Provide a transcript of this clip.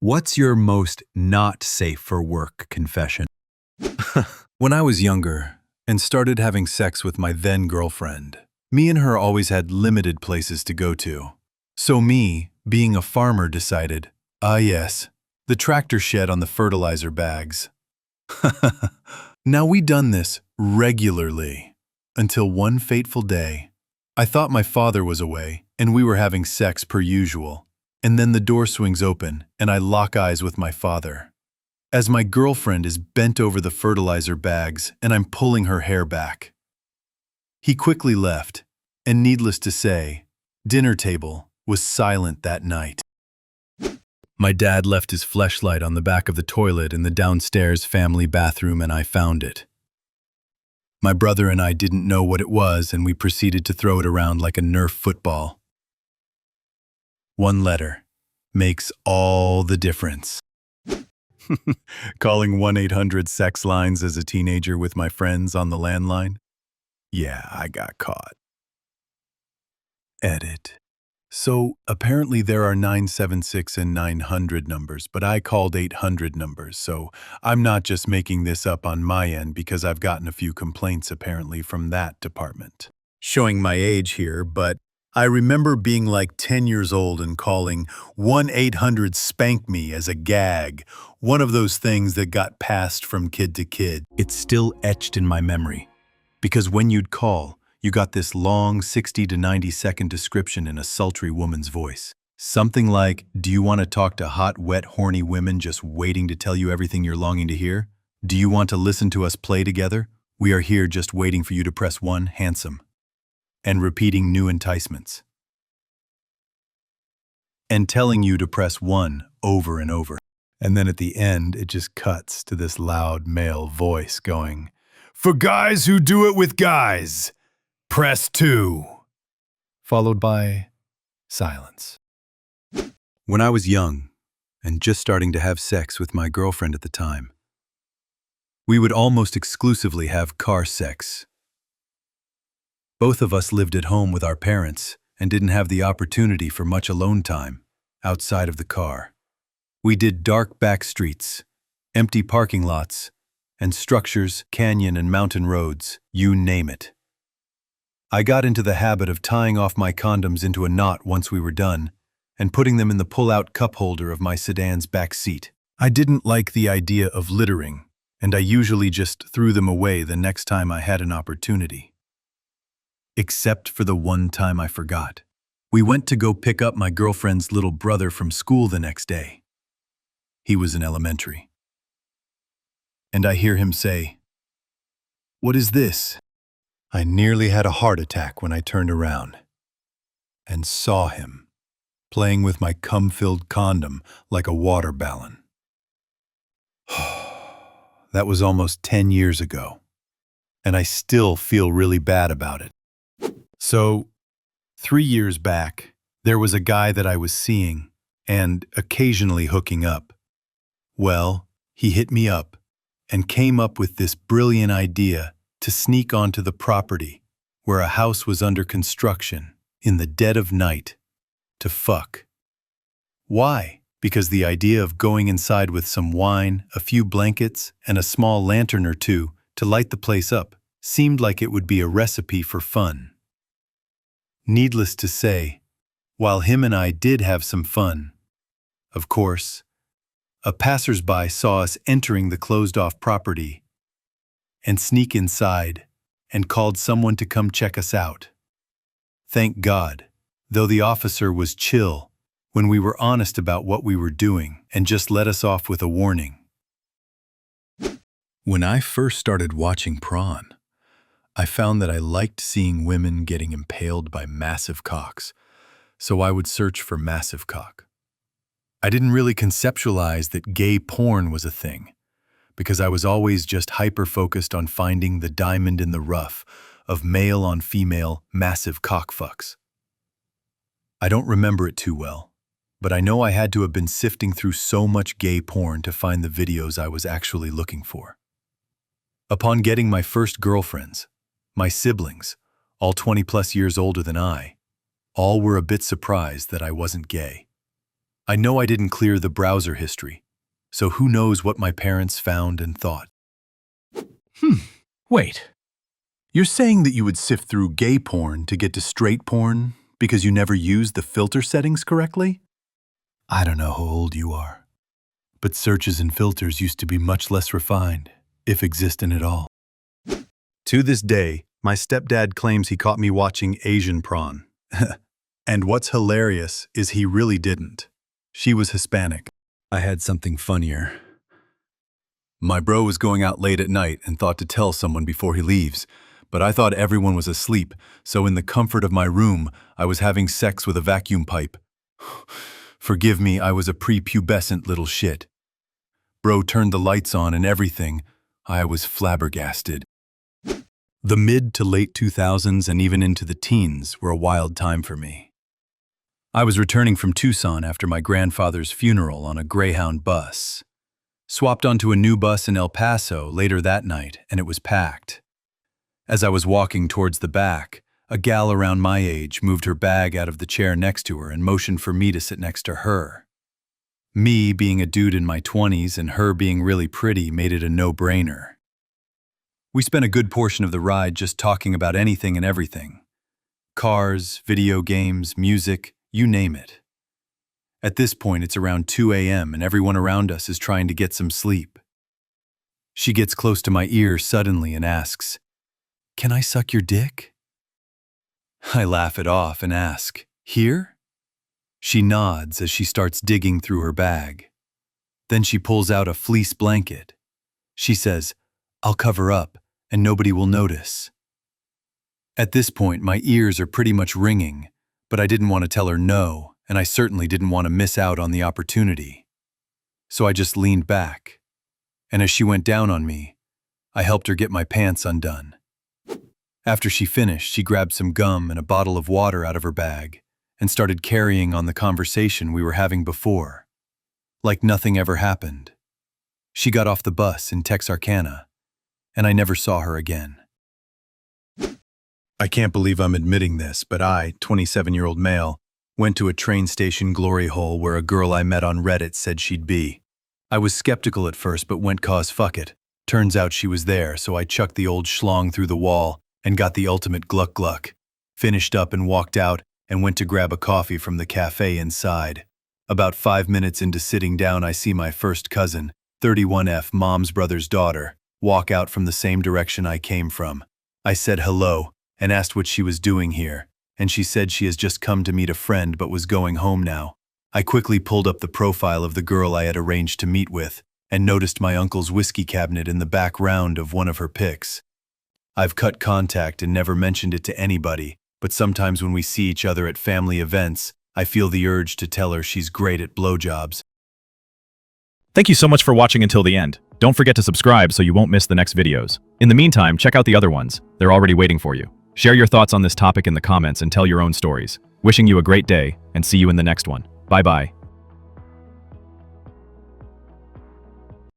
What's your most not safe for work confession? When I was younger and started having sex with my then girlfriend, me and her always had limited places to go to. So me, being a farmer, decided, yes, the tractor shed on the fertilizer bags. Now we done this regularly until one fateful day. I thought my father was away and we were having sex per usual. And then the door swings open and I lock eyes with my father, as my girlfriend is bent over the fertilizer bags and I'm pulling her hair back. He quickly left, and needless to say, dinner table was silent that night. My dad left his fleshlight on the back of the toilet in the downstairs family bathroom and I found it. My brother and I didn't know what it was and we proceeded to throw it around like a Nerf football. One letter makes all the difference. Calling 1-800-SEX lines as a teenager with my friends on the landline? Yeah, I got caught. Edit. So apparently there are 976 and 900 numbers, but I called 800 numbers, so I'm not just making this up on my end because I've gotten a few complaints apparently from that department. Showing my age here, but I remember being like 10 years old and calling 1-800-SPANK-ME as a gag, one of those things that got passed from kid to kid. It's still etched in my memory, because when you'd call, you got this long 60 to 90-second description in a sultry woman's voice. Something like, do you want to talk to hot, wet, horny women just waiting to tell you everything you're longing to hear? Do you want to listen to us play together? We are here just waiting for you to press 1, handsome. And repeating new enticements. And telling you to press 1 over and over. And then at the end, it just cuts to this loud male voice going, "For guys who do it with guys, press 2. Followed by silence. When I was young and just starting to have sex with my girlfriend at the time, we would almost exclusively have car sex. Both of us lived at home with our parents and didn't have the opportunity for much alone time outside of the car. We did dark back streets, empty parking lots, and structures, canyon and mountain roads, you name it. I got into the habit of tying off my condoms into a knot once we were done and putting them in the pull-out cup holder of my sedan's back seat. I didn't like the idea of littering, and I usually just threw them away the next time I had an opportunity. Except for the one time I forgot. We went to go pick up my girlfriend's little brother from school the next day. He was in elementary. And I hear him say, "What is this?" I nearly had a heart attack when I turned around and saw him playing with my cum-filled condom like a water balloon. That was almost 10 years ago, and I still feel really bad about it. So, 3 years back, there was a guy that I was seeing and occasionally hooking up. Well, he hit me up and came up with this brilliant idea to sneak onto the property where a house was under construction in the dead of night to fuck. Why? Because the idea of going inside with some wine, a few blankets, and a small lantern or two to light the place up seemed like it would be a recipe for fun. Needless to say, while him and I did have some fun, of course, a passersby saw us entering the closed-off property and sneak inside and called someone to come check us out. Thank God, though the officer was chill when we were honest about what we were doing and just let us off with a warning. When I first started watching Prawn, I found that I liked seeing women getting impaled by massive cocks, so I would search for massive cock. I didn't really conceptualize that gay porn was a thing, because I was always just hyper-focused on finding the diamond in the rough of male-on-female massive cock fucks. I don't remember it too well, but I know I had to have been sifting through so much gay porn to find the videos I was actually looking for. Upon getting my first girlfriends, my siblings, all 20-plus years older than I, all were a bit surprised that I wasn't gay. I know I didn't clear the browser history, so who knows what my parents found and thought. Wait. You're saying that you would sift through gay porn to get to straight porn because you never used the filter settings correctly? I don't know how old you are, but searches and filters used to be much less refined, if existent at all. To this day, my stepdad claims he caught me watching Asian prawn. And what's hilarious is he really didn't. She was Hispanic. I had something funnier. My bro was going out late at night and thought to tell someone before he leaves, but I thought everyone was asleep, so in the comfort of my room, I was having sex with a vacuum pipe. Forgive me, I was a prepubescent little shit. Bro turned the lights on and everything. I was flabbergasted. The mid to late 2000s and even into the teens were a wild time for me. I was returning from Tucson after my grandfather's funeral on a Greyhound bus. Swapped onto a new bus in El Paso later that night, and it was packed. As I was walking towards the back, a gal around my age moved her bag out of the chair next to her and motioned for me to sit next to her. Me being a dude in my 20s and her being really pretty made it a no-brainer. We spent a good portion of the ride just talking about anything and everything. Cars, video games, music, you name it. At this point, it's around 2 a.m. and everyone around us is trying to get some sleep. She gets close to my ear suddenly and asks, "Can I suck your dick?" I laugh it off and ask, "Here?" She nods as she starts digging through her bag. Then she pulls out a fleece blanket. She says, "I'll cover up and nobody will notice." At this point, my ears are pretty much ringing, but I didn't want to tell her no, and I certainly didn't want to miss out on the opportunity. So I just leaned back, and as she went down on me, I helped her get my pants undone. After she finished, she grabbed some gum and a bottle of water out of her bag and started carrying on the conversation we were having before, like nothing ever happened. She got off the bus in Texarkana, and I never saw her again. I can't believe I'm admitting this, but I, 27-year-old male, went to a train station glory hole where a girl I met on Reddit said she'd be. I was skeptical at first, but went 'cause fuck it. Turns out she was there, so I chucked the old schlong through the wall and got the ultimate gluck-gluck. Finished up and walked out and went to grab a coffee from the cafe inside. About 5 minutes into sitting down, I see my first cousin, 31F mom's brother's daughter, walk out from the same direction I came from. I said hello and asked what she was doing here, and she said she has just come to meet a friend but was going home now. I quickly pulled up the profile of the girl I had arranged to meet with and noticed my uncle's whiskey cabinet in the background of one of her pics. I've cut contact and never mentioned it to anybody, but sometimes when we see each other at family events, I feel the urge to tell her she's great at blowjobs. Thank you so much for watching until the end. Don't forget to subscribe so you won't miss the next videos. In the meantime, check out the other ones. They're already waiting for you. Share your thoughts on this topic in the comments and tell your own stories. Wishing you a great day, and see you in the next one. Bye-bye.